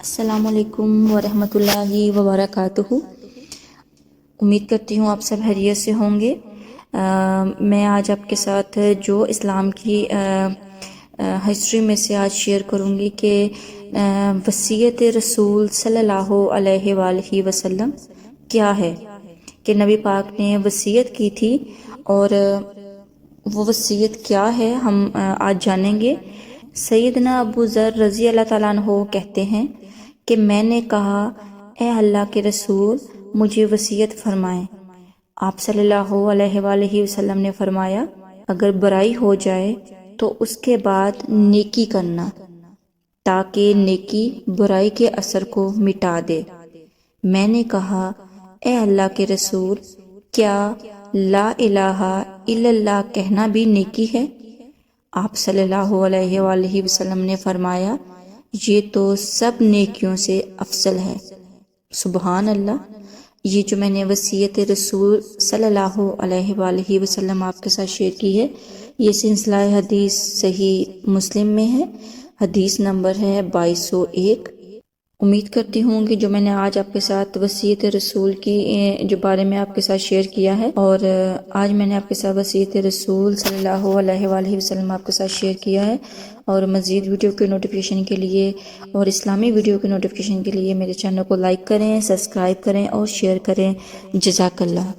السلام علیکم ورحمۃ اللہ وبرکاتہ۔ امید کرتی ہوں آپ سب خیریت سے ہوں گے۔ میں آج آپ کے ساتھ جو اسلام کی ہسٹری میں سے آج شیئر کروں گی کہ وصیت رسول صلی اللہ علیہ وآلہ وسلم کیا ہے، کہ نبی پاک نے وصیت کی تھی اور وہ وصیت کیا ہے ہم آج جانیں گے۔ سیدنا ابو ذر رضی اللہ تعالیٰ عنہ کہتے ہیں کہ میں نے کہا اے اللہ کے رسول مجھے وصیت فرمائیں۔ آپ صلی اللہ علیہ وآلہ وسلم نے فرمایا اگر برائی ہو جائے تو اس کے بعد نیکی کرنا تاکہ نیکی برائی کے اثر کو مٹا دے۔ میں نے کہا اے اللہ کے رسول کیا لا الہ الا اللہ کہنا بھی نیکی ہے؟ آپ صلی اللہ علیہ وآلہ وسلم نے فرمایا یہ تو سب نیکیوں سے افضل ہے۔ سبحان اللہ۔ یہ جو میں نے وصیت رسول صلی اللہ علیہ وآلہ وسلم آپ کے ساتھ شیئر کی ہے، یہ سلسلہ حدیث صحیح مسلم میں ہے، حدیث نمبر ہے 2201۔ امید کرتی ہوں کہ جو میں نے آج آپ کے ساتھ وصیت رسول کی جو بارے میں آپ کے ساتھ شیئر کیا ہے، اور آج میں نے آپ کے ساتھ وصیت رسول صلی اللہ علیہ وآلہ وسلم آپ کے ساتھ شیئر کیا ہے، اور مزید ویڈیو کے نوٹیفیکیشن کے لیے اور اسلامی ویڈیو کے نوٹیفیکیشن کے لیے میرے چینل کو لائک کریں، سبسکرائب کریں اور شیئر کریں۔ جزاک اللہ۔